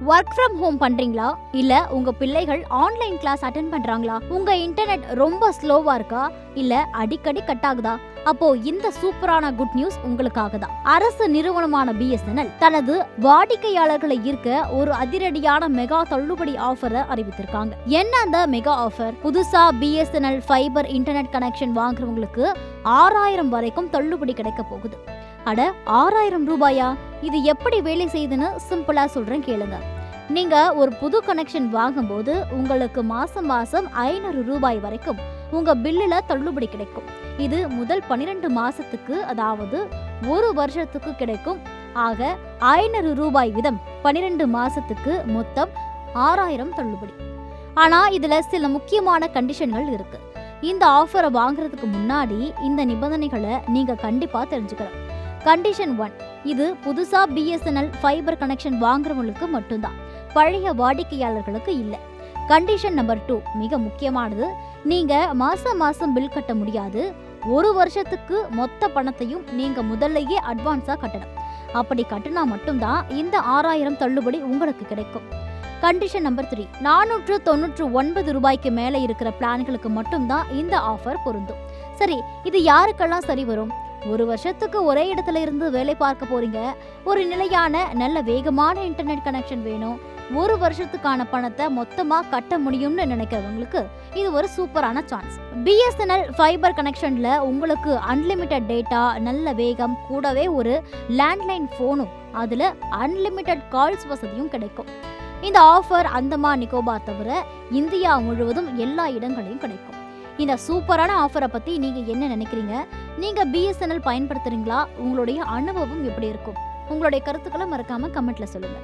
Work from home பண்றீங்களா இல்ல உங்க பிள்ளைகள் ஆன்லைன் கிளாஸ் அட்டென்ட் பண்றாங்களா? உங்க இன்டர்நெட் ரொம்ப ஸ்லோவா இருக்கா இல்ல அடிக்கடி கட் ஆகுதா? அப்போ இந்த சூப்பரான குட் நியூஸ் உங்களுக்காக தான். அரசு நிறுவனமான BSNL தனது வாடிக்கையாளர்களை ஈர்க்க ஒரு அதிரடியான மெகா தள்ளுபடி ஆஃபரை அறிவித்திருக்காங்க. என்ன அந்த மெகா ஆஃபர்? புதுசா BSNL ஃபைபர் இன்டர்நெட் கனெக்ஷன் வாங்குறவங்களுக்கு 6000 வரைக்கும் தள்ளுபடி கிடைக்க போகுது. அட 6000 ரூபாயா? இது எப்படி வேலை செய்யுதுன்னு சிம்பிளா சொல்றேன் கேளுங்க. நீங்க ஒரு புது கனெக்ஷன் வாங்கும்போது உங்களுக்கு மாசம் 500 ரூபாய் வரைக்கும் உங்க பில்லுல தள்ளுபடி கிடைக்கும். இது முதல் 12 மாசத்துக்கு, அதாவது ஒரு வருஷத்துக்கு கிடைக்கும். ஆக 500 ரூபாய் வீதம் 12 மாசத்துக்கு மொத்தம் 6000 தள்ளுபடி. ஆனா இதுல சில முக்கியமான கண்டிஷன்கள் இருக்கு. இந்த ஆஃபரை வாங்குறதுக்கு முன்னாடி இந்த நிபந்தனைகளை நீங்க கண்டிப்பா தெரிஞ்சுக்கணும். கண்டிஷன் 1, இது புதுசா BSNL ஃபைபர் கனெக்ஷன் வாங்குறவங்களுக்கு மட்டும்தான், பழைய வாடிக்கையாளர்களுக்கு இல்லை. கண்டிஷன் நம்பர் 2 மிக முக்கியமானது. நீங்க மாசம் பில் கட்ட முடியாது. ஒரு வருஷத்துக்கு மொத்த பணத்தையும் நீங்க முதல்லயே அட்வான்ஸா கட்டணும். அப்படி கட்டினா மட்டும்தான் இந்த 6000 தள்ளுபடி உங்களுக்கு கிடைக்கும். கண்டிஷன் நம்பர் 3, 499 ரூபாய்க்கு மேல இருக்கிற பிளான்களுக்கு மட்டும்தான் இந்த ஆஃபர் பொருந்தும். சரி, இது யாருக்கெல்லாம் சரி வரும்? ஒரு வருஷத்துக்கு ஒரே இடத்துல இருந்து வேலை பார்க்க போறீங்க, ஒரு நிலையான நல்ல வேகமான இன்டர்நெட் கனெக்ஷன் வேணும், ஒரு வருஷத்துக்கான பணத்தை மொத்தமா கட்ட முடியும்னு நினைக்கிறவங்களுக்கு இது ஒரு சூப்பரான சான்ஸ். BSNL ஃபைபர் கனெக்ஷன்ல உங்களுக்கு அன்லிமிட்டெட் டேட்டா, நல்ல வேகம், கூடவே ஒரு லேண்ட்லைன் போனும், அதுல அன்லிமிட்டெட் கால்ஸ் வசதியும் கிடைக்கும். இந்த ஆஃபர் அந்தமான் நிக்கோபார் தவிர இந்தியா முழுவதும் எல்லா இடங்களையும் கிடைக்கும். இந்த சூப்பரான ஆஃபரை பத்தி நீங்க என்ன நினைக்கிறீங்க? நீங்க BSNL பயன்படுத்துறீங்களா? உங்களுடைய அனுபவம் எப்படி இருக்கும்? உங்களுடைய கருத்துக்களை மறக்காம கமெண்ட்ல சொல்லுங்க.